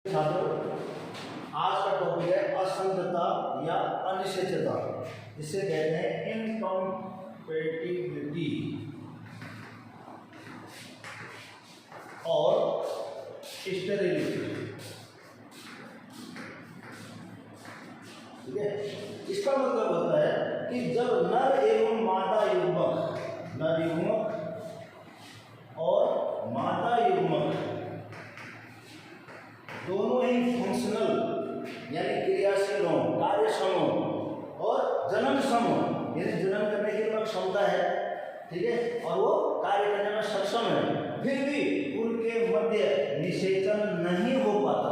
छात्रों, आज का टॉपिक है असंगतता या अनिश्चितता। इसे कहते हैं इनकम्पेटिबिलिटी और स्टेरिलिटी। ठीक है, इसका मतलब होता है कि जब नर एवं मादा युग्मक, नर युग्मक और मादा युग्मक दोनों ही फंक्शनल यानी क्रियाशील हों, कार्यक्षम हों और जन्मक्षम हों, यानी जन्म करने की उनमें क्षमता है, ठीक है, और वो कार्य करने में सक्षम है, फिर भी उनके मध्य निषेचन नहीं हो पाता।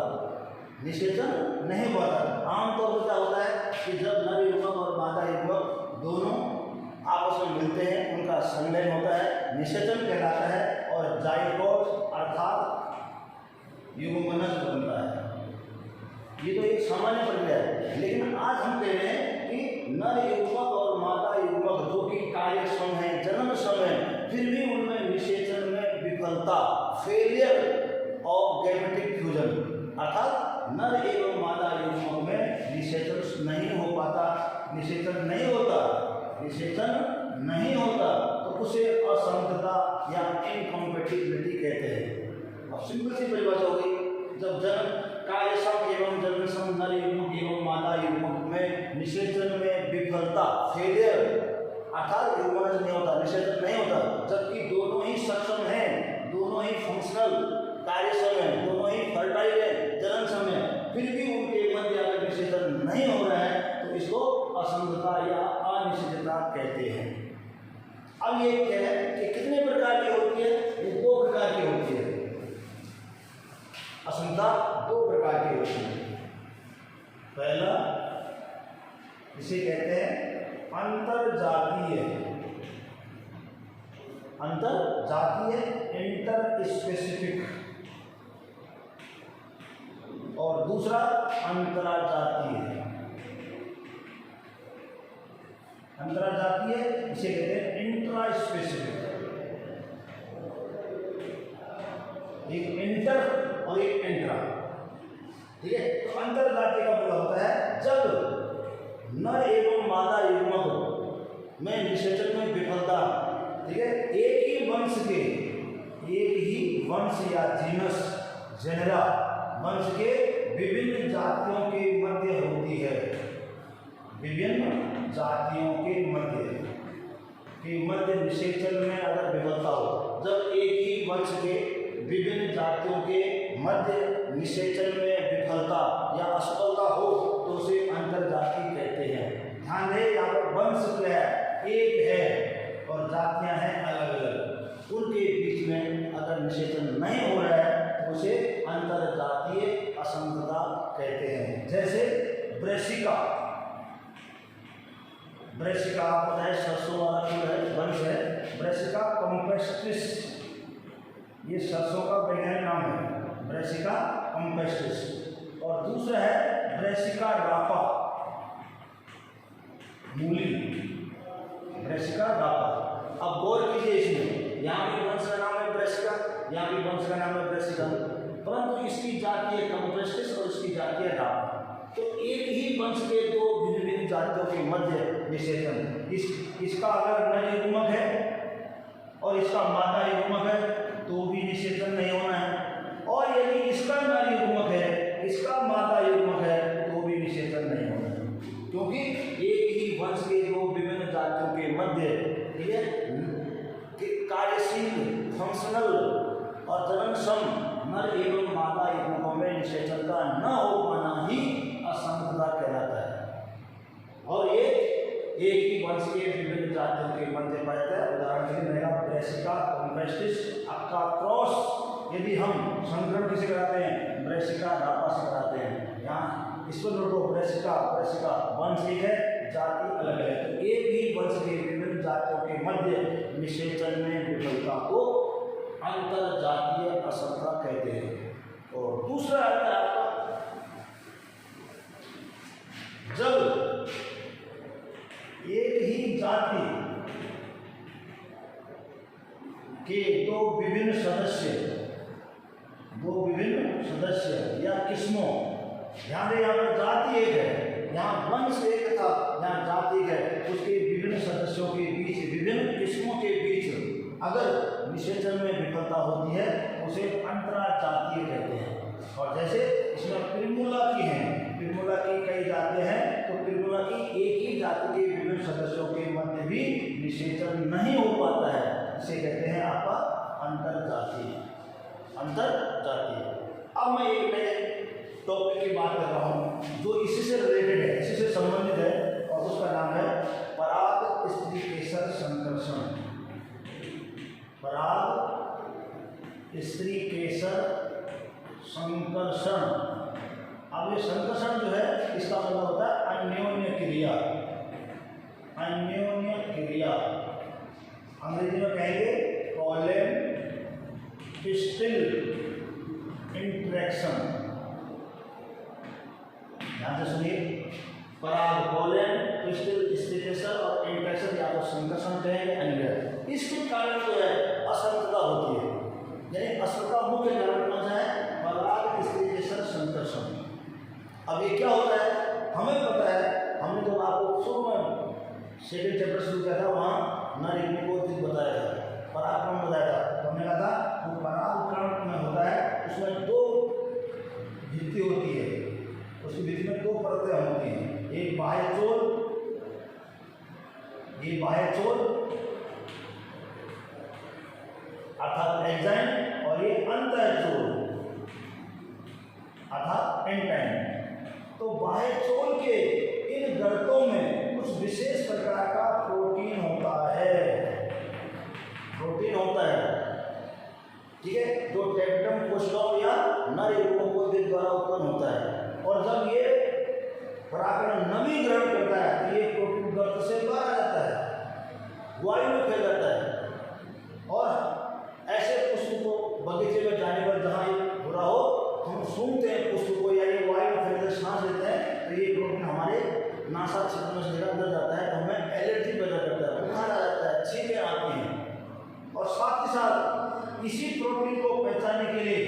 निषेचन नहीं हो पाता। आमतौर पर क्या होता है कि जब नर युग्मक और मादा युग्मक दोनों आपस में मिलते हैं, उनका संलयन होता है, निषेचन कहलाता है और जाइगोट अर्थात युग्मनज बनता है। ये तो एक सामान्य प्रक्रिया है, लेकिन आज हम कह रहे हैं कि नर युग्मक और मादा युग्मक जो कि कार्यक्षम है, जन्मक्षम है, फिर भी उनमें निषेचन में विफलता, फेलियर ऑफ गैमेटिक फ्यूजन, अर्थात नर एवं मादा युग्मक में निषेचन नहीं हो पाता, निषेचन नहीं होता, तो उसे असंगतता या इनकम्पेटिबिलिटी कहते हैं। अब सिंपल सी परिभाषा हो गई, जब जन्म कार्यक्षम एवं जन्मक्षम नर युग्मक एवं मादा युग्मक में निषेचन में विफलता, फेलियर, अर्थात युग्मनज नहीं होता, निषेचन नहीं होता, जबकि दोनों ही सक्षम हैं, दोनों ही फंक्शनल कार्यक्षम हैं, दोनों ही फर्टाइल हैं, जन्मक्षम हैं, फिर भी उनके मध्य अगर निषेचन नहीं हो रहा है तो इसको असंगतता या अनिश्चितता कहते हैं। अब ये क्या है कि कितने प्रकार की होती है? ये दो प्रकार की होती है। असंगतता दो प्रकार की होती है। पहला इसे कहते हैं अंतरजातीय, इंटर स्पेसिफिक, और दूसरा अंतराजातीय। अंतराजातीय इसे कहते हैं इंट्रा स्पेसिफिक। एक इंटर और एक इंट्रा, ठीक है। तो अंतरजातीय का मतलब होता है जब नर एवं मादा युग्मक में निषेचन में विफलता, ठीक है, एक ही वंश या जीनस, जेनेरा वंश के विभिन्न जातियों के मध्य होती है, विभिन्न जातियों के मध्य निषेचन में अगर विफलता हो, जब एक ही वंश के विभिन्न जातियों के मध्य निषेचन में विफलता या असफलता हो तो उसे अंतरजातीय कहते हैं। ध्यान दें, यहाँ पर वंश क्या है, एक है और जातियां हैं अलग अलग, उनके बीच में अगर निषेचन नहीं हो रहा है तो उसे अंतरजातीय असंगतता कहते हैं। जैसे ब्रेसिका पता है सरसों वाला फूल है, वंश है, ब्रेसिका कम्पेस्ट्रिस, ये सरसों का वैज्ञानिक नाम है, ब्रेसिका कम्पेस्ट्रिस। और दूसरा है ब्रेसिका रापा, मूली, ब्रेसिका रापा। अब गौर कीजिए, इसमें यहाँ भी वंश का नाम है ब्रेसिका, यहाँ भी वंश का नाम है ब्रेसिका, परंतु इसकी जाति है कम्पेस्ट्रिस और इसकी जाति है रापा। तो एक ही वंश के दो भिन्न भिन्न जातियों के मध्य निषेचन, इसका अगर नर युग्मक है और इसका मादा युग्मक है तो भी निषेचन नहीं होना है, और यदि इसका नर युग्मक है, इसका मादा युग्मक है तो भी निषेचन नहीं होना है, क्योंकि एक ही वंश के दो विभिन्न जातियों के मध्य, ठीक है, कार्यशील, फंक्शनल और जन्मक्षम नर एवं मादा युग्मकों में निषेचन का न हो पाना ही असंगतता कहलाता है। और ये एक ही वंश के विभिन्न जातियों के मध्य पड़ता है। उदाहरण के लिए रहेगा ब्रेसिका कम्पेस्ट्रिस, अक्का क्रॉस, यदि हम संकरण किसे कराते हैं, ब्रेसिका रापा से कराते हैं। यहाँ इसको नोटो, ब्रेसिका वंश एक है, जाति अलग है, तो एक ही वंश के विभिन्न जातियों के मध्य निषेचन में विफलता को अंतरजातीय असंगतता कहते हैं। और दूसरा आता है आपका जब एक ही जाति के दो विभिन्न सदस्य या किस्मों, ध्यान दें यहाँ पर जाति एक है, यहाँ वंश एक था, यहाँ जाति एक है। उसके विभिन्न सदस्यों के बीच, विभिन्न किस्मों के बीच अगर निषेचन में विफलता होती है तो उसे अंतरा जातीय कहते हैं। और जैसे इसमें पिलमुला की हैं, पिलमुला की कई जातें हैं, तो पिलमुला की एक ही जाति के विभिन्न सदस्यों के मध्य भी निषेचन नहीं हो पाता है, इसे कहते हैं आपका अंतरजातीय, अंतरजातीय। अब मैं एक नए टॉपिक की बात कर रहा हूँ जो इसी से रिलेटेड है, इसी से संबंधित है, और उसका नाम है पराग स्त्रीकेसर संकर्षण। पराग स्त्रीकेसर संकर्षण। अब ये संकर्षण जो है इसका मतलब होता है अन्योन्य क्रिया, अन्योन्य क्रिया। अंग्रेजी में कहेंगे कॉलन पिस्टिल इंटरेक्शन। ध्यान से सुनिए, पराग कॉलन पिस्टिल स्त्रीकेसर और इंटरेक्शन या तो संकर्षण कहेंगे अन्य। इसके कारण जो है असंतता होती है, यानी असंतता मुख्य कारण कौन सा है? पराग स्त्रीकेसर संकर्षण। अब ये क्या होता है हमें पता है, हमने तो आपको शुरू में सेकंड चैप्टर शुरू किया था, वहाँ नर को बताया था, परागकण बताया था। तो हमने कहा था वो परागकण में होता है, उसमें दो भित्ति होती है, उसकी भित्ति में दो परतें होती हैं, एक बाह्य चोल, ये बाह्य चोल अर्थात एंजाइम, और ये अंतः चोल अर्थात एंटाइन। तो बाह्य चोल के इन गर्तों में कुछ विशेष प्रकार का प्रोटीन होता है, प्रोटीन होता है, ठीक है, जो टेंटम कोशिकाओं या नर युग्मकों के द्वारा उत्पन्न होता है। और जब ये परागकण नमी ग्रहण करता है तो ये प्रोटीन गर्त से बाहर आ जाता है, वायु में फैल जाता है। और ऐसे पुष्प को बगीचे में जाने पर जहाँ ये बुरा हो, हम सूंघते हैं पुष्प को या ये वायु में फैलकर सांस लेते हैं, तो ये प्रोटीन हमारे नासा क्षेत्र में से अंदर जाता है, तो हमें एलर्जी पैदा करता है, बुखार आ जाता है, छींकें आती हैं। और साथ ही साथ इसी प्रोटीन को पहचानने के लिए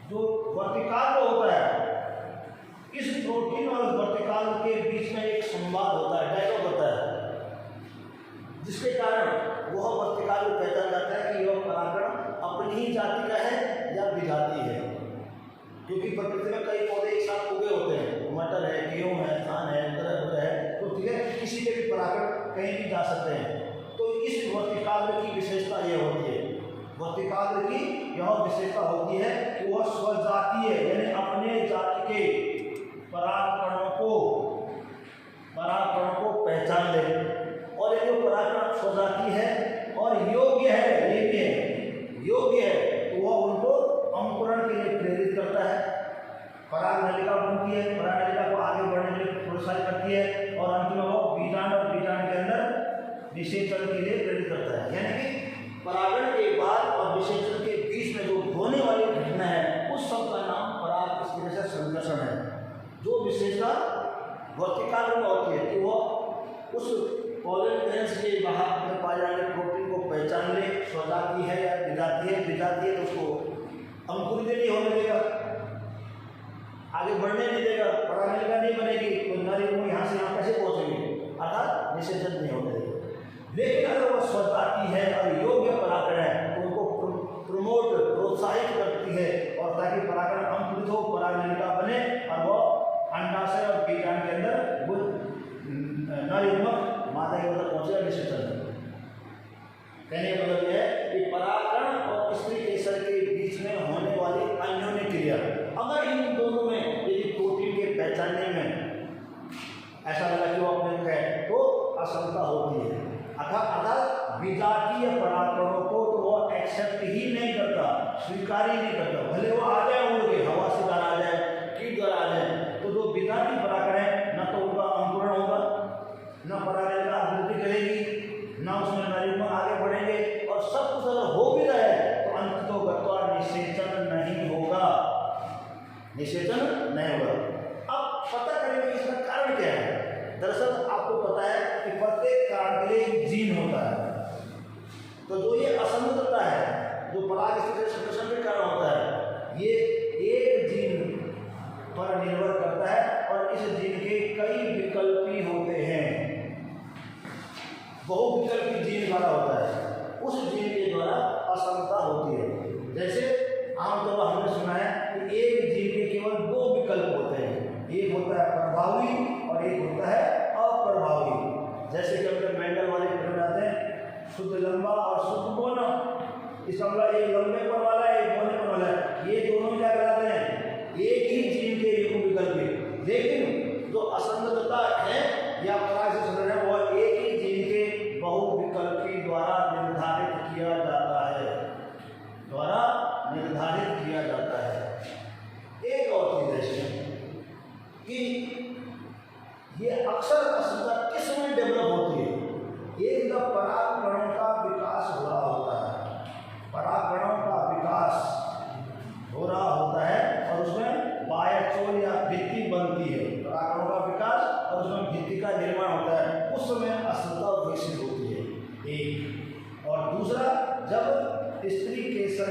जो वर्तिकाल होता है, इस प्रोटीन और वर्तिकाल के बीच में एक संवाद होता है, डायलॉग होता है, जिसके कारण वह वर्तिकाल को पहचान जाता है कि यह परागकण अपनी ही जाति का है या विजाति है। क्योंकि प्रकृति में कई पौधे एक साथ उगे होते हैं, मटर है, गेहूं है, धान है, तरह है, तो ठीक है, किसी के भी परागकण कहीं भी जा सकते हैं। तो इस वर्तिकाग्र की विशेषता यह होती है, वर्तिकाग्र की यह विशेषता होती है कि वह स्वजातीय यानी अपने जाति के परागकणों को पहचान ले। और यदि परागकण स्वजाति है और योग्य है, ये भी है, योग्य है, तो वह उनको अंकुरण के लिए प्रेरित करता है, पराग नलिका बनती है, पराग नलिका को आगे बढ़ने के लिए प्रोत्साहित करती है, और अंत में वो बीजांड और बीजांड के अंदर निषेचन के लिए प्रेरित करता है। यानी कि परागण के बाद और निषेचन के बीच में जो होने वाली घटना है, उस सब का नाम पराग स्त्रीकेसर संकर्षण है। जो विशेषता वर्तिकाल में होती है कि वह उस पॉलन ग्रैंस के बाहर में पाए जाने प्रोटीन को पहचान ले, स्वजाति है या विजाति है, विजाति है तो उसको अंकुरित नहीं होने देगा, आगे बढ़ने नहीं देगा, पराग नलिका नहीं बनेगी, तो नर युग्म यहाँ से यहाँ कैसे पहुँचेंगे, अर्थात निषेचन नहीं होने देगा। लेकिन अगर वह स्वजाति है और योग्य परागण है तो उनको प्रमोट प्रोत्साहित करती है, और ताकि परागण अंकुरित हो, पराग नलिका बने और वह अंडाशय और बीजांड के अंदर वो नर युग्मक मादा के अंदर पहुंचेगा निषेचन। कहने का मतलब यह है कि परागण और स्त्रीकेसर के बीच में होने वाली अन्योन्य क्रिया, अगर इन दोनों में यदि प्रोटीन के पहचानने में ऐसा लगा कि वो अपने है तो असमता होती है, अर्थात विजातीय परागकणों को तो वो एक्सेप्ट ही नहीं करता, स्वीकार ही नहीं करता, भले वो आ जाए उड़ के, हवा से द्वारा आ जाए, कीट द्वारा आ जाए। तो जो विजातीय परागकण है, न तो उनका अंकुरण होगा, न पराग नलिका वृद्धि करेगी, न उसमें नर युग्म आगे बढ़ेंगे, और सब कुछ अगर हो भी रहा है तो अंततोगत्वा निषेचन नहीं होगा, निषेचन नहीं होगा। अब पता करेंगे इसका कारण क्या है। दरअसल आपको पता है कि प्रत्येक कारण के लिए एक जीन होता है, तो जो ये असंगतता है जो पराग स्त्रीकेसर संकर्षण के कारण होता है, ये एक जीन प्रभावी और एक होता है अप्रभावी। जैसे कि अपने मेंडल वाले पढ़ जाते हैं शुद्ध लंबा और शुद्ध कोना। इसका मतलब एक लंबे पर वाला है एक कोने पर वाला है, ये दोनों क्या कहलाते हैं, एक ही जीन के युग्म विकल्प। लेकिन जो असंगतता है या पराग से संबंध है वह एक ही जीन के बहुविकल्पी द्वारा निर्धारित किया जाता है, द्वारा निर्धारित किया जाता है। एक और चीज है कि ये अक्सर असंगतता किस में डेवलप होती है, एक जब परागकणों का विकास हो रहा होता है, परागकणों का विकास हो रहा होता है और उसमें बायोचोल या भित्ति बनती है, परागकणों का विकास और उसमें भित्ति का निर्माण होता है, उस समय असंगतता विकसित होती है एक। और दूसरा, जब स्त्री केसर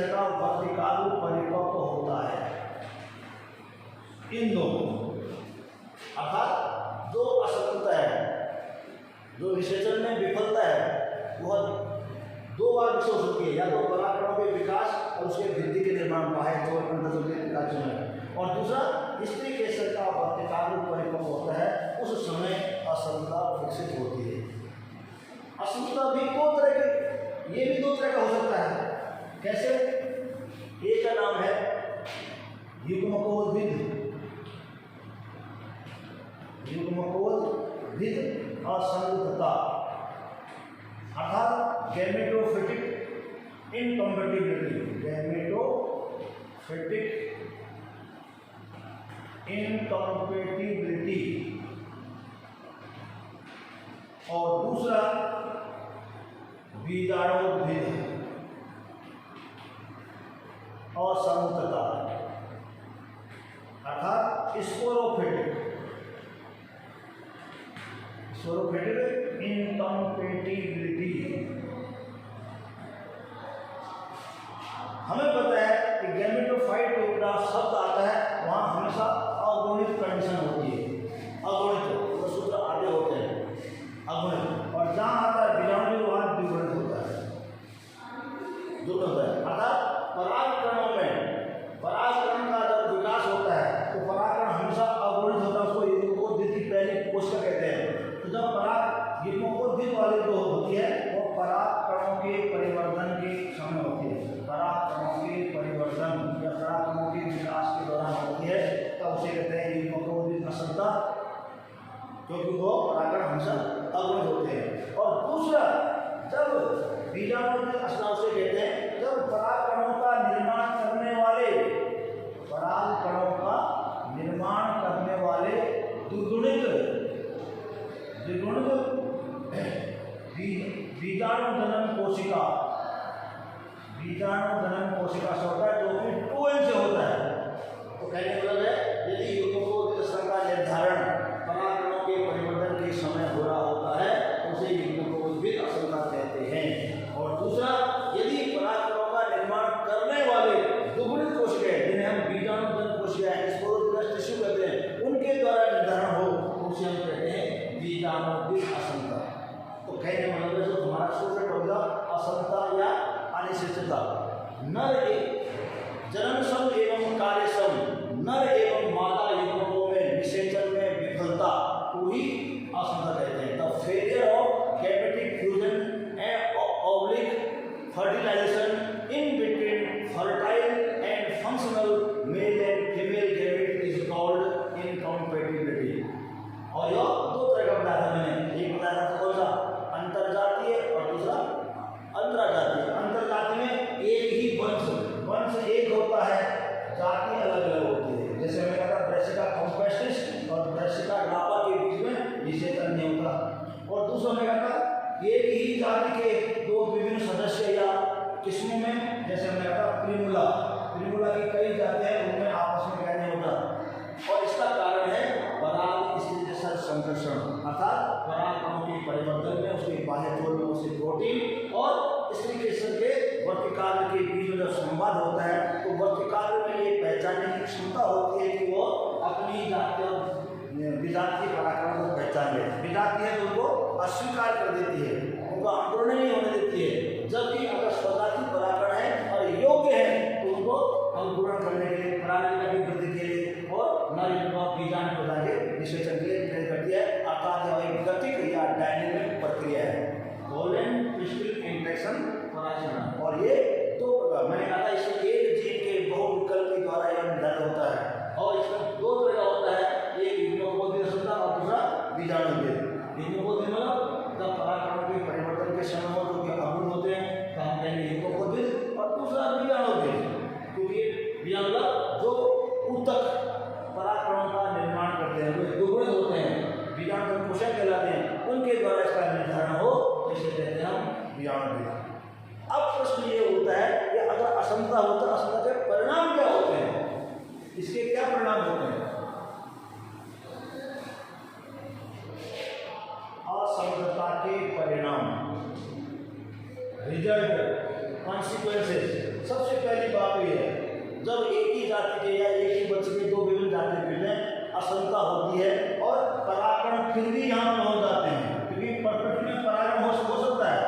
का वर्तिकाल परिपक्व होता है, इन दोनों अर्थात जो असंगतता है, जो निषेचन में विफलता है, वह दो बार विकसित हो सकती है, या तो परागकणों के विकास और उसके भित्ति के निर्माण में, और दूसरा स्त्री केसर का वर्तिकाल परिपक्व होता है, उस समय असंगतता विकसित होती है। असंगतता भी दो तरह के, ये भी दो तरह का हो सकता है। कैसे? एक का नाम है युग्मकोद्भिद असंगतता, अर्थात गैमेटोफिटिक इनकम्पेटिबिलिटी, और दूसरा बीजाणुद्भिद असंगतता, अर्थात स्पोरोफिटिक इनकम्पेटिबिलिटी। हमें पता है कि गैमेटोफाइट शब्द आता है, वहाँ हमेशा अगुणित कंडीशन होती है, अगुणित तो सूत्र आगे होते हैं अगुणित, और जहाँ आता है बीजाणु वहाँ द्विगुणित होता है, दोनों होता है। अर्थात परागकणों में परागकण का जब विकास होता है तो परागकण हमेशा अगुणित होता है, उसको युग्मकोद्भिद की पहली कोशिका कहते हैं। तो जब पराग युग्मकोद्भिद वाली जो होती है वो परागकणों के परिवर्तन के समय होती है, परागकणों के परिवर्तन या परागकणों के विकास के दौरान होती है, तब उसे कहते हैं युग्मकोद्भिद असंगतता, क्योंकि वो परागकण हमेशा अगुणित होते हैं। और दूसरा, जब बीजाणुद्भिद असंगतता से कहते हैं जब परागकणों का निर्माण करने वाले द्विगुणित बीजाणु जनन कोशिका से होता है, जो कि 2n से होता है। तो कहने का मतलब है यदि युग्मकोद्भिद का निर्धारण परागकणों के परिवर्तन के समय हो रहा होता है तो उसे युग्मकोद्भिद असंगतता कहते हैं। और दूसरा, यदि परागकणों का निर्माण करने वाले द्विगुणित कोशिकाएं, जिन्हें हम बीजाणु जनन कोशिकाएं टिश्यू कहते हैं, उनके द्वारा निर्धारण हो तो उसे हम कहते हैं बीजाणुद्भिद असंगतता। तो कहने का मतलब जो हमारा सूत्र होगा असंगतता या अनिश्चितता, नर जननसम एवं कार्यसम, नर एवं मादा युग्मकों में निषेचन में विफलता को ही असंगतता कहते हैं। The failure of gametic fusion and oblique fertilization in between fertile and functional male and female gamete is called incompatibility. और यह दो तरह का बताया था मैंने, एक बताया था कौन सा, अंतरजातीय और दूसरा अंतरजातीय। अंतरजातीय में एक ही वंश एक होता है, जाति अलग अलग होती है। जैसे मैंने कहा था ब्रैसिका कॉम्पेस्टिस और ब्रैसिका ग्रापा के बीच में निषेचन नहीं होता। और दूसरा मैं कहा था एक ही जाति के दो विभिन्न सदस्य या किस्मों में, जैसे मैंने कहा था प्रिमुला की कई जातियां हैं, उनमें आपस में क्या नहीं होता। और इसका कारण है पराग स्त्री संकर्षण, अर्थात परागकणों के परिवर्तन में उसके बाह्यचोल में उसके प्रोटीन और स्त्री केसर के वर्तिकाल के बीच में जब संवाद होता है तो वर्तिकाल में ये पहचानने की क्षमता होती है कि वो अपनी जातीय विजातीय परागकणों को पहचान ले। विजातीय है तो उनको अस्वीकार कर देती है, उनको अंकुरण नहीं होने देती है, जबकि अगर स्वजातीय परागकण है और योग्य है तो उनको अंकुरण करने के लिए प्रणाली का भी वृद्धि निषेचन के लिए प्रेरित करती है, अर्थात यह एक गतिक या डायनेमिक प्रक्रिया है। कोलन क्रिस्टल इंटरेक्शन पराचरण, और ये दो प्रकार, मैंने कहा था इसमें एक जीन के बहुविकल्प के द्वारा यह निर्धारित होता है, और इसमें दो तरह का होता है, एक युग्मकोद्भिद संस्था और दूसरा बीजाणुभेद। युग्मकोद्भिद मतलब जब परागकणों के परिवर्तन के समय हो जो कि अभ्रूण होते हैं तो हम कहेंगे युग्मकोद्भिद, और दूसरा बीजाणुभेद, क्योंकि बीजाणु जो ऊतक परागकणों का निर्माण करते हैं, जो दुगुने होते हैं, बीजाणु कोशक कहलाते हैं, उनके द्वारा इसका निर्धारण हो तो इसे कहते हैं हम बीजाणुभेद। अब प्रश्न ये होता है कि अगर असमता होता है, असमता के परिणाम क्या होते हैं, इसके क्या परिणाम होते हैं? असमता के परिणाम, रिजल्ट, कॉन्सिक्वेंसेस। सबसे पहली बात यह है, जब एक ही जाति के या एक ही बच्चे के दो विभिन्न जाति में असमता होती है और परागण फिर भी यहाँ पहुंच जाते हैं, क्योंकि प्रकृति में परागण हो सकता है,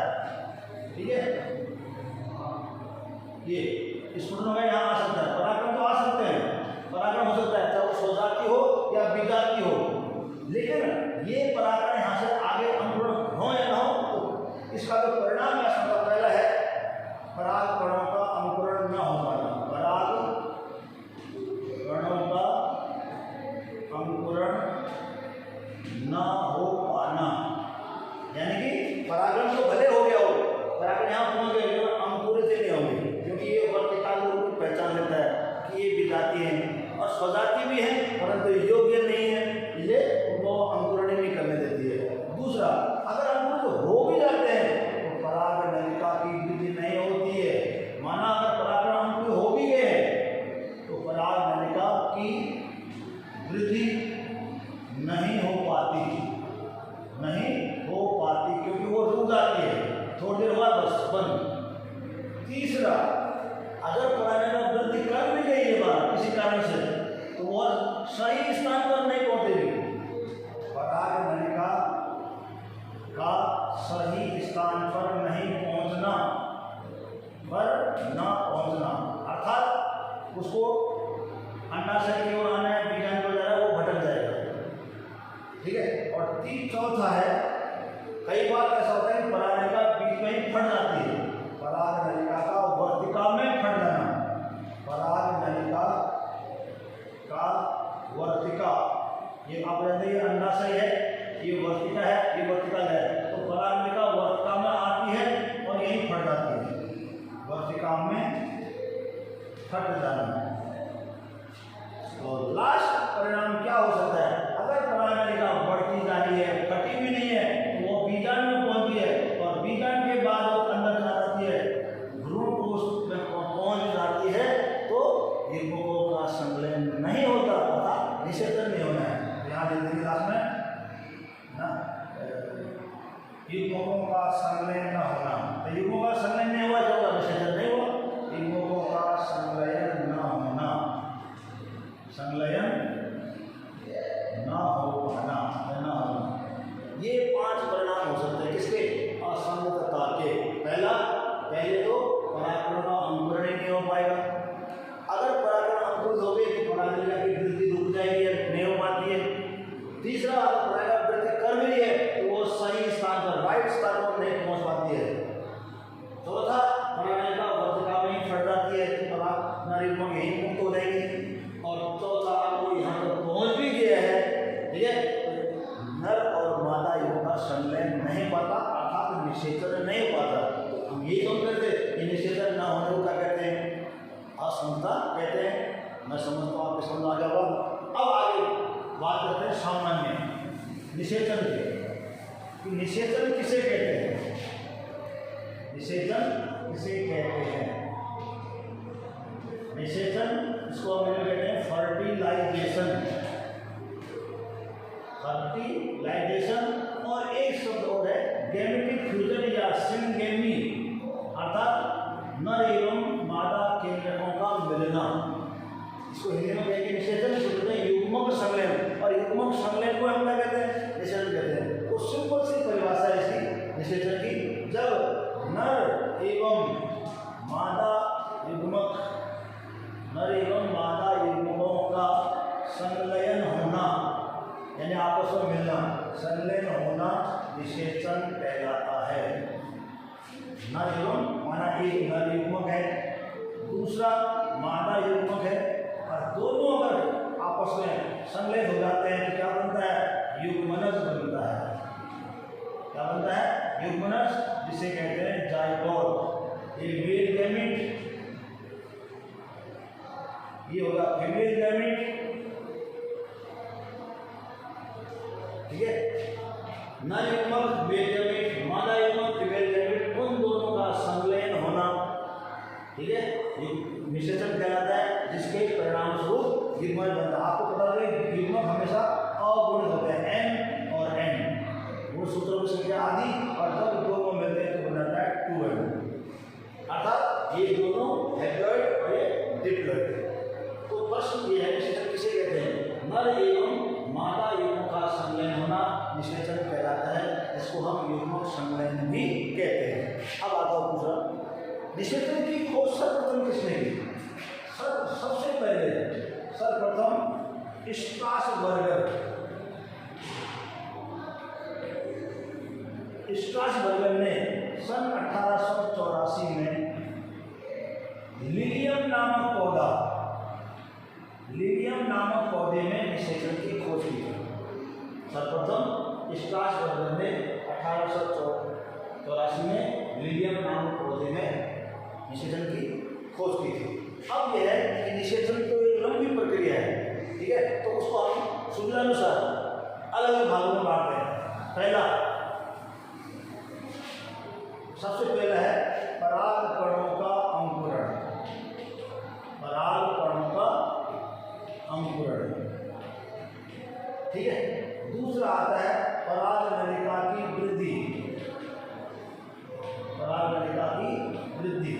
ठीक है, ये स्टूडेंट में यहाँ आ सकता है, परागण तो आ सकते हैं, परागण हो सकता है चाहे वो स्वजाति हो या विजाति हो, लेकिन ये परागण यहाँ से आगे अंकुरण हो या ना हो, तो इसका जो परिणाम है सबका पहला है परागकणों का अंकुरण न हो पाना, परागकणों का अंकुरण न हो पाना, यानी कि परागण तो भले हो गया हो, परागण यहाँ पहुँच गए लेकिन अंकुरित नहीं होंगे, क्योंकि ये वर्तिकाल रूप में पहचान लेता है कि ये विजाति हैं और स्वजाति भी हैं परंतु योग्य नहीं है, ये उनको अंकुरण नहीं करने देती है। दूसरा, अगर अंकुरित हो भी जाते हैं तो पराग नलिका की वृद्धि नहीं होती है। माना अगर परागण अंकुरित हो भी गए तो पराग नलिका की वृद्धि नहीं हो पाती, क्योंकि वो रुक जाती है, थोड़ी देर बाद बस बंद। तीसरा, अगर परागण वृद्धि कर भी गई है बार किसी कारण से तो वह सही स्थान पर नहीं पहुंचेगी, पराग नलिका का सही स्थान पर नहीं पहुंचना, अर्थात उसको अंडाशय की ओर आना है, बीजाणु जो जा रहा है वो भटक जाएगा, ठीक है। और चौथा है, कई बार ऐसा होता है कि पराग नलिका बीच में ही फट जाती है, पराग नलिका का वर्तिका में फट जाना, पराग नलिका का वर्तिका, ये आप जानते हैं अंडाशय है, ये वर्तिका है, ये वर्तिका है, तो पराग नलिका वर्तिका में आती है और यहीं फट जाती है, वर्तिका में फट जाना। और लास्ट परिणाम क्या हो सकता है, अगर पराग नलिका बढ़ती जा रही है, फटी भी नहीं है, तो वो बीजाणु में पहुंचती है और बीजाणु के बाद वो अंदर जा जाती है, भ्रूण कोश में पहुंच जाती है, तो युग्मकों का संलयन नहीं होता, अर्थात निषेचन नहीं होना है। यहाँ देखिए क्लास में ना, युग्मकों का संलयन न होना, तो युग्मों का संलयन नहीं हुआ तो निषेचन नहीं हुआ, युग्मकों का संलयन न होना, संलयन न हो पाना, न होना, ये 5 परिणाम हो सकते हैं किसके, असमता के। पहले तो परागकणों का अंकुरण ही नहीं हो पाएगा, अगर परागकण अंकुरित हो गए तो पराग नलिका की वृद्धि रुक जाएगी, नहीं हो पाती है। तीसरा, अगर पराग वृद्धि कर भी है तो वो सही स्थान पर, राइट स्थान पर नहीं पहुंच पाती है। चौथा, पराग नलिका वर्तिका में ही फट जाती है, पराग नलिका यहीं मुक्त हो जाएगी। और चौथा, अगर वो यहाँ तक पहुंच भी गया है, ठीक है, नर और मादा युग्म का संलयन नहीं पाता, अर्थात निषेचन नहीं हो पाता, तो हम यही समझ रहे थे कि निषेचन न होने को क्या कहते हैं, असमता कहते हैं। मैं समझता हूँ आपके समझ आ गया होगा। अब आगे बात करते हैं सामान्य निषेचन की, निषेचन किसे कहते हैं, निषेचन किसे कहते हैं, निषेचन इसको हम कहते हैं फर्टिलाइजेशन, और एक शब्द और है गैमेटिक फ्यूजन या सिंगेमी, अर्थात नर एवं मादा केंद्रकों का मिलना, इसको हिंदी में कहेंगे निषेचन, कहते हैं युग्मक संलयन, और युग्मक संलयन को हम क्या कहते हैं, निषेचन कहते हैं। तो सिंपल सी परिभाषा है इसकी निषेचन की, जब नर एवं मादा युग्मकों का संलयन होना, यानी मादा युग्मक है और दोनों अगर आपस में संलग्न हो जाते हैं तो क्या बनता है? युग्मनज बनता है। क्या बनता है? युग्मनज, जिसे कहते हैं जाइगोट। ये मेल गैमेट, ये होगा फीमेल गैमेट, ठीक है। नर युग्मक मेल गैमेट, मादा युग्मक फीमेल गैमेट, उन दोनों का संलयन होना, ठीक है, निषेचन कहलाता है, जिसके परिणाम स्वरूप युग्मन बनता है। आपको पता है युग्मक हमेशा अगुणित होते हैं, n और n, वो सूत्रों की संख्या आदि, और जब दोनों मिलते हैं तो बन जाता है 2n, अर्थात ये दोनों हैप्लॉइड और ये डिप्लॉइड। तो प्रश्न ये है निषेचन किसे कहते हैं? नर एवं मादा युग्मों का संलयन होना निषेचन कहलाता है, जिसको हम युग्मक संलयन भी कहते हैं। अब आता हूँ दूसरा, निषेचन की खोज सर्वप्रथम किसने की? सबसे पहले सर्वप्रथम स्ट्रासबर्गर ने सन 1884 में लिलियम नामक पौधे में निषेचन की खोज की। सर्वप्रथम स्ट्रासबर्गर ने 1884 में लिलियम नामक पौधे में निषेचन की खोज की थी। अब यह है कि निषेचन तो एक लंबी प्रक्रिया है, ठीक है, तो उसको हम सुविधानुसार अलग अलग भागों में बांटते हैं। सबसे पहला है परागकणों का अंकुरण, ठीक है। दूसरा आता है परागनलिका की वृद्धि,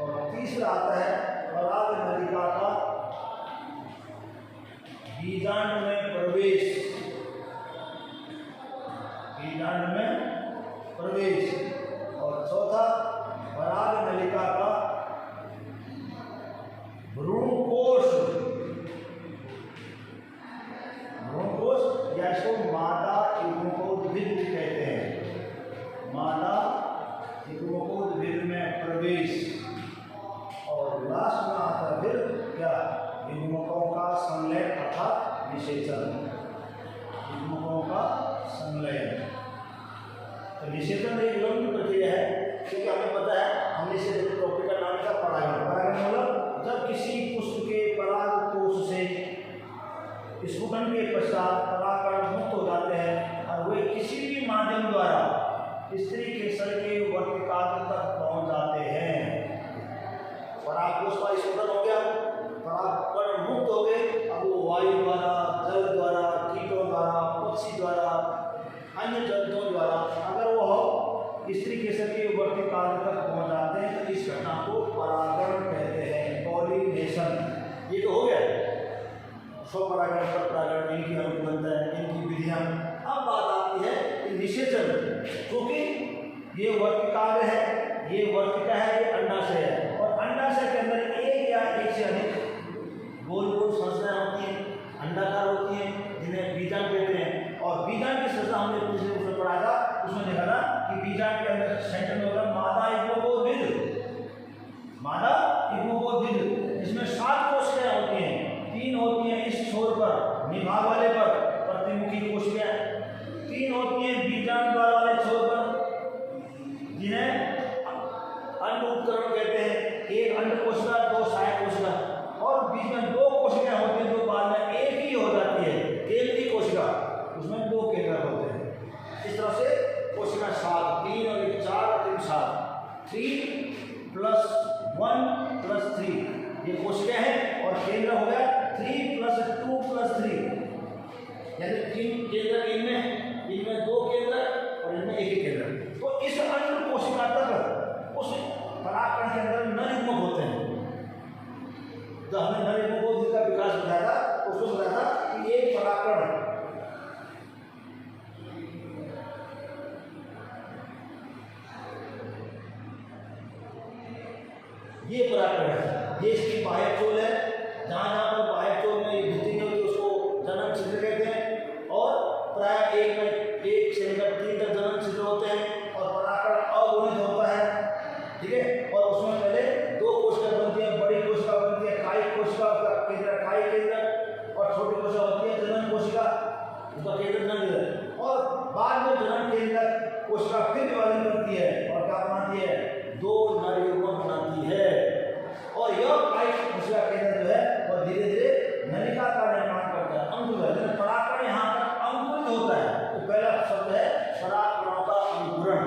और तीसरा आता है परागनलिका का बीजांड में प्रवेश, और चौथा परागनलिका का भ्रूणकोश, या इसको मादा युग्मकोद्भिद कहते हैं। मादा युग्मकोद्भिद में प्रवेश, और लास्ट में आता है फिर क्या? युग्मकों का संलयन अर्थात निषेचन। युग्मकों का संलयन, तो निषेचन एक लंबी प्रक्रिया है, क्योंकि हमें पता है, हमने इसे टॉपिक का नाम था परागण। परागण मतलब जब किसी पुष्प के परागकोश से स्फुटन के पश्चात परागकण मुक्त हो जाते हैं और वे किसी भी माध्यम द्वारा स्त्री केसर के वर्तिकाग्र तक पहुंच जाते हैं। परागकोश का स्फुटन हो गया, परागकण मुक्त हो गए, अब वो वायु द्वारा, जल द्वारा, कीटों द्वारा, पक्षी द्वारा, अन्य जंतुओं द्वारा अगर वो स्त्री केसर के वर्तिकाग्र तक पहुंच जाते हैं, तो इस घटना को परागण कहते हैं, पॉलिनेशन। ये तो हो गया स्वपरागण, परपरागण, इनकी अंक बनता है, इनकी विधियां। अब बात आती है निषेचन, क्योंकि ये वर्तिकाग्र है, ये वर्तिका है, ये अंडाशय है, और अंडाशय के अंदर एक या एक से अधिक गोल गोल संरचनाएं होती हैं, अंडाकार होती हैं, जिन्हें बीजांड कहते हैं। और बीजांड की संरचना हमने पिछले उसमें पढ़ा था, उसमें देखा था कि बीजांड के अंदर सेंटर में होता है मादा युग्मकोद्भिद, जिसमें 7 कोशिकाएं होती हैं। 3 होती हैं इस छोर पर, निभाग वाले पर प्रतिमुखी कोशिकाएं, 3 होती हैं बीजांड द्वार वाले छोर पर, जिन्हें अंड उपकरण कहते हैं। एक अंड कोशिका, 2 सहायक कोशिका, और बीच में 2 कोशिकाएं होती हैं जो बाद में एक ही हो जाती है, केंद्रीय कोशिका, उसमें 2 केंद्रक होते हैं। इस तरह से कोशिका 7, 3 और 1 4 और 3 7, 3 + 1 + 3 ये कोशिका है, और केंद्र हो गया 3 + 2 + 3, यानी 3 केंद्र इनमें 2 केंद्र और इनमें एक ही केंद्र। तो इस अंड कोशिका तक उस परागकण के अंदर नर युग्मक होते हैं। जब हमने नर युग्मकों का विकास बताया था, उसको बताया था कि एक परागकण ये परागकण है, ये इसकी बाह्य चोल है, जहाँ पर बाह्य चोल में वृद्धि नहीं होती उसको जनन छिद्र कहते हैं, और प्राय 1 से लेकर 3 तक जनन छिद्र होते हैं, और परागकण अगुणित होता है, ठीक है। और उसमें पहले 2 कोशिकाएं कोशिका फिर विभाजन करती है और क्या बनाती है, 2 नर युग्मक बनाती है। और यह कायिक कोशिका केंद्र जो है वह धीरे धीरे नलिका का निर्माण करता है, अंकुरण। परागकण यहाँ पर अंकुरित होता है, तो पहला शब्द है परागकणों का अंकुरण।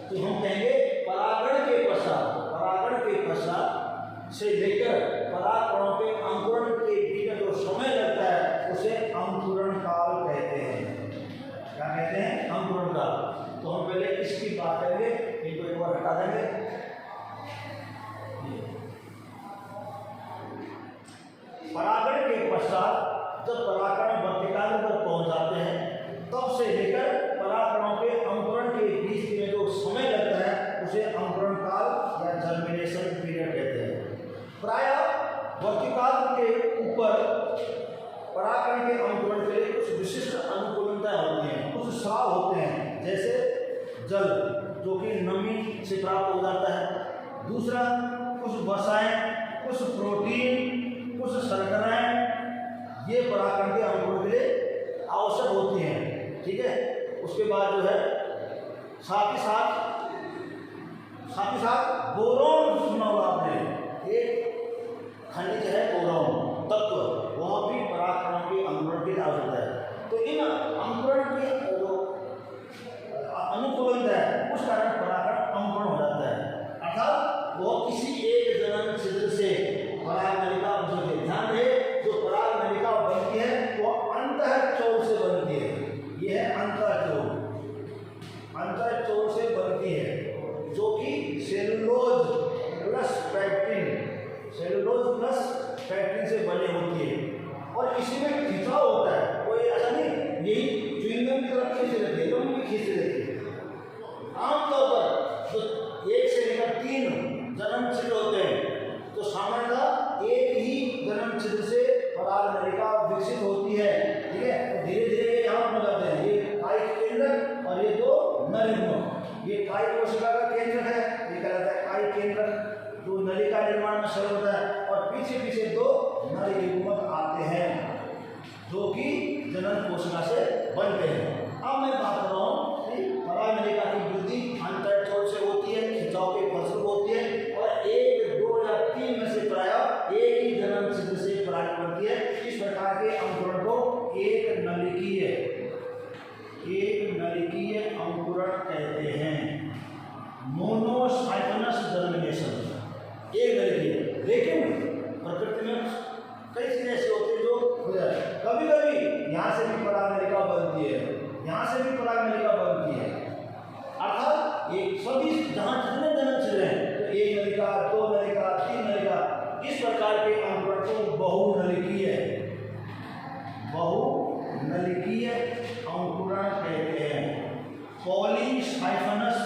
तो हम कहेंगे परागण के पश्चात से लेकर परागकणों के अंकुरण के बीच में जो समय लगता है उसे अंकुरण काल कहते हैं। क्या कहते हैं, अंकुरण काल। तो हम पहले इसकी बात करेंगे, इनको एक बार हटा देंगे। परागण के पश्चात जब परागकण वर्तिकाग्र पर पहुंच जाते हैं तब से लेकर परागकणों के अंकुरण के बीच में जो समय लगता है उसे अंकुरण काल या जर्मिनेशन पीरियड कहते हैं। प्रायः वर्तिकाग्र के ऊपर परागकण के अंकुरण के लिए कुछ विशिष्ट अनुकूलताएं होती हैं, कुछ स्राव होते हैं, जैसे जल जो कि नमी से प्राप्त हो जाता है। दूसरा, कुछ वसाएं, कुछ प्रोटीन, कुछ शर्कराएं, ये परागकण के अंकुरण के लिए आवश्यक होती हैं। ठीक है। उसके बाद जो है साथ ही साथ बोरोन सुना होगा आपने, एक खनिज है बोरोन तत्व, वह भी परागकणों के अंकुरण के लिए आवश्यक है। तो इन अंकुरण की जो अनुकूलन है उस कारण परागकण अंकुरण हो जाता है, अर्थात वह किसी एक जनन छिद्र से पराग नलिका बनती है। ध्यान रहे, जो पराग नलिका बनती है वो अंतःचोल से बनती है। यह है अंतःचोल से बनती है, जो कि सेलुलोज प्लस पैक्टिन से बनी होती है। और इसी में खिंचाव होता है, कोई ऐसा नहीं यही च्युइंगम की तरफ खींच रहती है, एकदम भी खींच रहती है। आमतौर पर जो 1 से लेकर 3 जनन छिद्र होते हैं, तो सामान्यतः एक ही जनन छिद्र से पराग नलिका विकसित होती है। ठीक है। तो धीरे धीरे यहाँ पर जाते हैं, ये कायिक केंद्र और ये 2 नर युग्मक। ये कायिक कोशिका का केंद्र है, ये कहलाता है कायिक केंद्र, जो नलिका निर्माण में सहयोग होता है। और पीछे पीछे 2 नर युग्मक आते हैं जो कि जनन कोशिका से बनते हैं। अब मैं बात कर रहा हूँ कि पराग नलिका की वृद्धि अंतःचोल से होती है, खिंचाव के फलस्वरूप होती है, और 1, 2 या 3 में से प्रायः एक ही जनन छिद्र से पराग बनती है। इस प्रकार के अंकुरण को एक नलिकीय अंकुरण कहते हैं, मोनोसाइगोनस जर्मिनेशन। एक नलिकीय, लेकिन प्रकृति में कई चीजें ऐसी होती है जो हो जाए, कभी कभी यहाँ से भी पराग नलिका बनती है, यहाँ से भी पराग नलिका बनती है, अर्थात एक सभी जहाँ जितने जनन छिद्र हैं, तो 1 नलिका, 2 नलिका, 3 नलिका, इस प्रकार के अंकुरण को बहुनलिकीय अंकुरण कहते हैं। पॉलीसाइफनस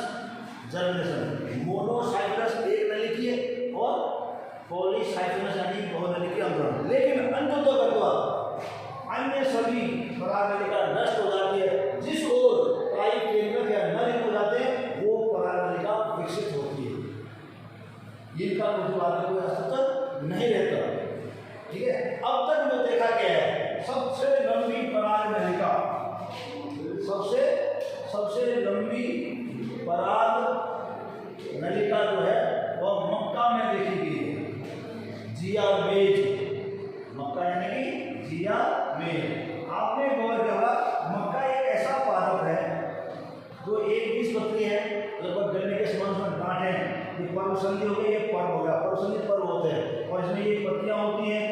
जर्मिनेशन, मोनोसाइफनस एक नलिकीय और पॉलीसाइफनस यानी बहुनलिकीय अंकुरण। लेकिन अन्य सभी पराग नलिका नष्ट हो जाती है, जिस ओर कायिक केंद्र या नर युग्मक हो जाते हैं वो पराग नलिका विकसित होती है। इनका कोई अस्तित्व नहीं रहता। ठीक है। अब तक जो देखा गया है, सबसे लंबी पराग नलिका, सबसे लंबी पराग नलिका जो है वह मक्का में देखी गई है, जिया मेज। मक्का यानी कि जिया मेज। आपने गौर किया, मक्का एक ऐसा पादप है जो एक बीजपत्री है, लगभग गन्ने के समान उसमें गांठ है। ये पर्वसंधि हो गई, ये पर्व हो गया, पर्वसंधि पर्व होते हैं और इसमें ये पत्तियां होती हैं।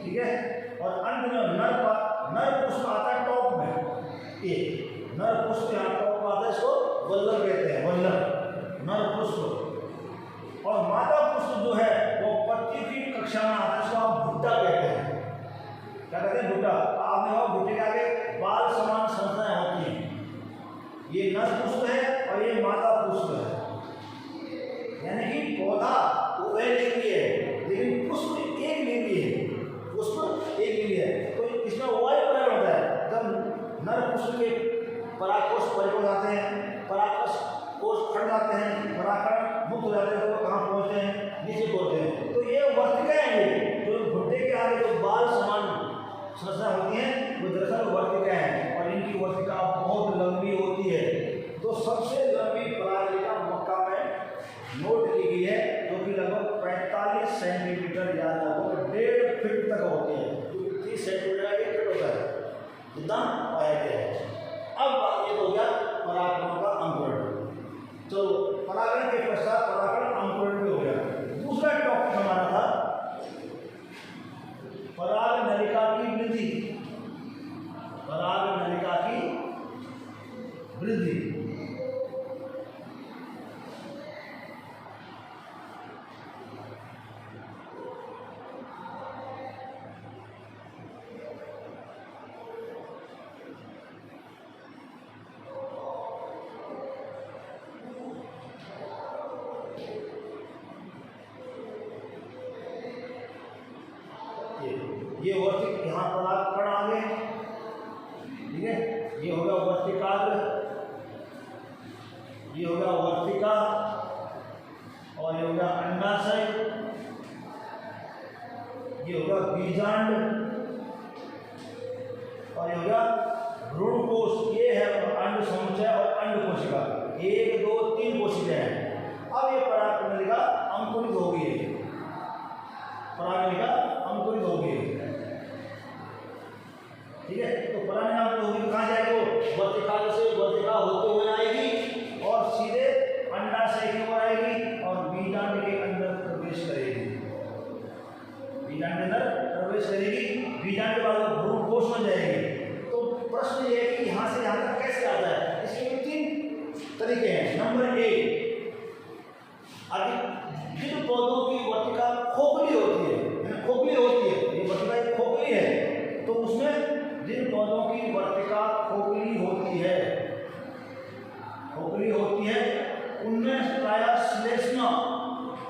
ठीक है। और अंत में नर पुष्प आता है टॉप में, एक नर पुष्प यहाँ टॉप में आता है, इसको वल्लभ कहते हैं, वल्लभ नर पुष्प। और मादा पुष्प जो है वो पत्ती की कक्षा में आता है, इसको आप भुट्टा कहते हैं। क्या कहते हैं? भुट्टा। आपने कहा भुट्टे के आगे बाल समान संरचनाएं होती हैं। ये नर पुष्प है और ये मादा पुष्प है, यानी कि पौधा वह लिंगी है लेकिन पुष्प एक लिंगी है, पुष्प एक लिंगी है। तो इसमें वायु परागण होता है। जब नर पुष्प के परागकोश परिपक्व आते हैं, परागकोश फट जाते हैं, परागकण मुक्त हो जाते हैं, तो कहाँ पहुँचते हैं? नीचे पहुँचते हैं। तो ये वर्तिकाएं हैं, जो भुट्टे के आगे जो बाल समान संरचना होती हैं वो दरअसल वर्तिकाएं हैं, और इनकी वर्तिका बहुत लंबी होती है। 45 सेंटीमीटर या लगभग 1.5 फीट तक होती है, क्योंकि 30 सेंटीमीटर का 1 फीट होता है, जितना पाया गया है। अब ये हो गया परागकणों का अंकुरण। तो परागण के पश्चात परागण अंकुरण भी हो गया। दूसरा टॉपिक हमारा था पराग नलिका की वृद्धि। पराग नलिका की वृद्धि। ये वर्तिक यहाँ परागकण आ गए, ठीक है। ये होगा वर्तिकाग्र, ये होगा वर्तिका, और ये होगा अंडाशय, ये होगा बीजांड, और ये होगा भ्रूणकोश। ये है अंड समुच्चय और अंड कोशिका, 1 2 3 कोशिकाएं हैं। अब ये पराग नलिका अंकुरित हो गई है, पराग नलिका अंकुरित हो गई है, ठीक है। तो पराग नलिका होगी तो कहाँ जाएगी? वो वर्तिकाग्र से वर्तिका होते हुए आएगी और सीधे अंडाशय की ओर आएगी और बीजांड के अंदर प्रवेश करेगी। बीजांड के अंदर प्रवेश करेगी, बीजांड के बाद भ्रूणकोश बन जाएगी। तो प्रश्न ये है कि यहाँ से यहाँ तक कैसे आता है? इसके 3 तरीके हैं। नंबर 1, जिन पौधों की वर्तिका खोखली होती है, खोखली होती है, ये वर्तिका एक खोखली है, तो उसमें जिन पौधों की वर्तिका खोखली होती है, उनमें प्रायः श्लेष्मा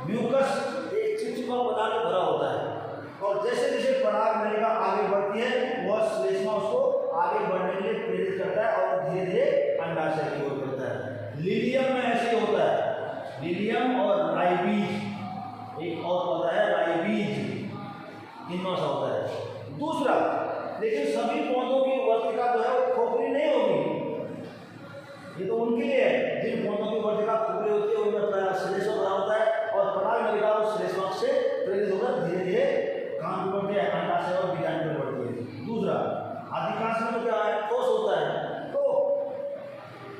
म्यूकस एक चिपचिपा पदार्थ भरा होता है, और जैसे जैसे पराग नलिका आगे बढ़ती है वह श्लेष्मा उसको आगे बढ़ने के लिए प्रेरित करता है और धीरे धीरे अंडाशय की ओर करता है। लिलियम में ऐसे होता है, लिलियम और राइबीज, एक और पौधा है राइबीज, इनमें ऐसा होता है। दूसरा, लेकिन सभी पौधों की वर्तिका जो है वो खोखली नहीं होगी, ये तो उनके लिए है जिन पौधों की वर्तिका खोखली होती है, उनमें प्रायः श्लेष्मा भरा होता है, और पराग नलिका उस श्लेष्मा से प्रेरित होकर धीरे धीरे काम बढ़ती है, अंडाशय और बीजांड में बढ़ती है। दूसरा, अधिकांश में तो क्या है? ठोस होता है। तो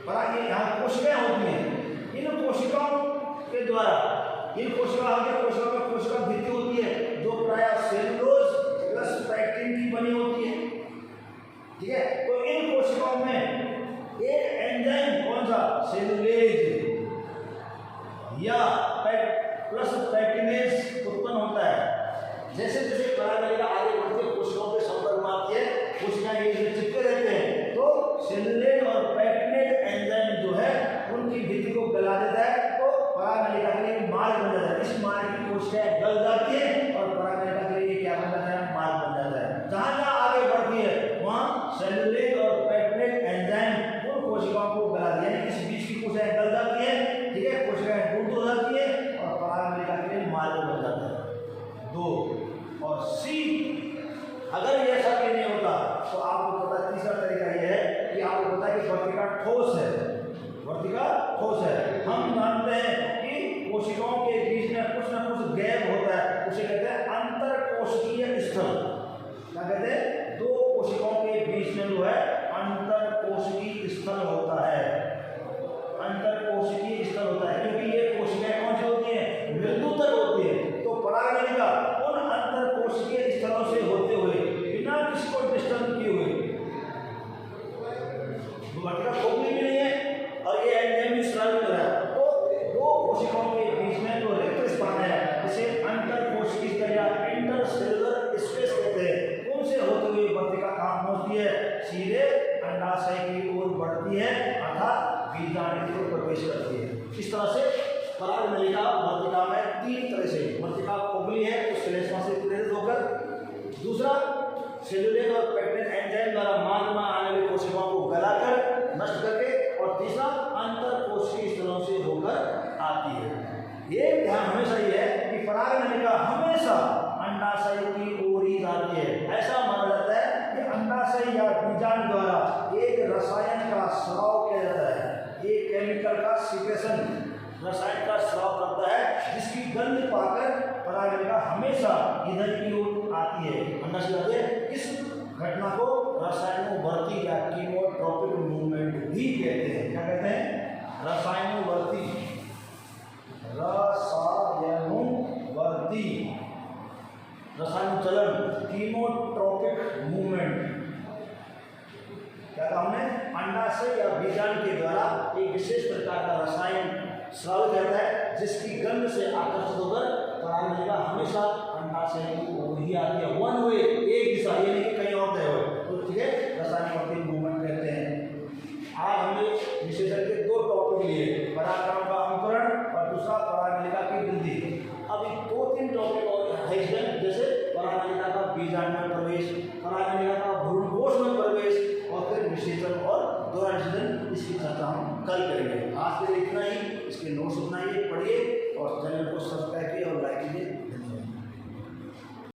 पराग यहाँ कोशिकाएं होती हैं, इन कोशिकाओं के द्वारा, इन कोशिकाओं में कोशिका भित्ति होती है जो प्रायः सेलुलोज प्लस पैक्टिन की बनी होती है, ठीक है। तो इन कोशिकाओं में एक एंजाइम, कौन सा? सेलुलेज या प्लस पैक्टिनेज उत्पन्न होता है। जैसे जैसे पराग नलिका आगे बढ़ती है, कोशिकाओं के संपर्क में आती है, कोशिकाएं एक दूसरे चिपके रहते हैं, तो सेलुलेज और पैक्टिनेज एंजाइम जो है उनकी भित्ति को गला देता है, तो पराग नलिका के लिए मार्ग बन जाता है। इस मार्ग की कोशिकाएं गल जाती है और पराग नलिका के लिए क्या बन जाता है? मार्ग बन जाता है। जहां जहां आगे बढ़ती है वहां सेलुलेज और पैक्टिनेज एंजाइम उन कोशिकाओं को गला दिया, यानी इस बीच की कोशिकाएं गल जाती है, ठीक है, कोशिकाएं दूर हो जाती है और पराग नलिका के लिए मार्ग बन जाता है। 2 और C, अगर ये ऐसा भी नहीं होता तो आपको पता, तीसरा तरीका यह है कि आपको पता है कि वर्तिका ठोस है, वर्तिका ठोस है। हम मानते हैं कि कोशिकाओं के बीच में कुछ ना कुछ गैप होता है, उसे कहते हैं अंतरकोशिकीय स्थल। क्या कहते हैं? 2 कोशिकाओं के बीच में जो है अंतरकोशिकीय स्थल होता है, अंतरकोशिकीय स्थल होता है, क्योंकि ये कोशिकाएं कौन सी होती हैं? मृदुतर होती है। तो पराग नलिका उन अंतरकोशिकीय स्थलों से होते हुए बिना किसी को डिस्टर्ब किए हुए, वर्तिका खोखली भी नहीं है और ये एंजाइम भी स्रावित हो रहा है, तो 2 कोशिकाओं के बीच में जो रिक्त स्थान है जिसे अंतरकोशिकीय स्थल या इंटरसेलुलर स्पेस कहते हैं, उनसे होते हुए वर्तिका कहाँ पहुंचती है? सीधे अंडाशय की ओर बढ़ती है अर्थात बीजांड की ओर प्रवेश करती है। इस तरह से पराग नलिका वर्तिका में 3 तरह से, वर्तिका खोखली है तो श्लेष्मा से प्रेरित होकर, दूसरा सेलुलेज और पैक्टिन एंजाइम द्वारा मार्ग में आने वाली कोशिकाओं को गलाकर नष्ट करके, और तीसरा अंतरकोशिकीय स्थलों से होकर आती है। ये ध्यान हमेशा ये है कि पराग नलिका हमेशा अंडाशय की ओर ही जाती है। ऐसा माना जाता है कि अंडाशय या बीजांड द्वारा एक रसायन का स्राव किया जाता है, एक केमिकल का सीक्रेशन, रसायन का स्राव करता है, जिसकी गंध पाकर पराग नलिका किधर की ओर आती है, अंडा से आती है। इस घटना को रसायनोवर्ती या कीमोट्रोपिक मूवमेंट भी कहते हैं। क्या कहते हैं? रसायनोवर्ती, रसायन चलन, कीमोट्रोपिक मूवमेंट। क्या कहा हमने? अंडाशय या बीजांड के द्वारा एक विशेष प्रकार का रसायन स्रावित रहता है, जिसकी गंध से आकर्षित होकर परागनलिका हमेशा अंडाशय की ओर ही आती है। वन वे, एक दिशा, ये नहीं कहीं और गए हुए। तो ठीक है, रसायनवर्ती मूवमेंट कहते हैं। आज हमने विशेषण के दो टॉपिक लिए, परागकणों का अंकुरण और दूसरा परागनलिका की वृद्धि। अभी 2-3 टॉपिक और है, जैसे परागनलिका का बीजांड में प्रवेश, परागनलिका का भ्रूणकोश में प्रवेश, और फिर विशेषण और दोहरा निषेधन। इसकी चर्चा हम कल करेंगे। आज के लिए इतना ही। इसके नोट्स बनाइए, पढ़िए और चैनल को सब्सक्राइब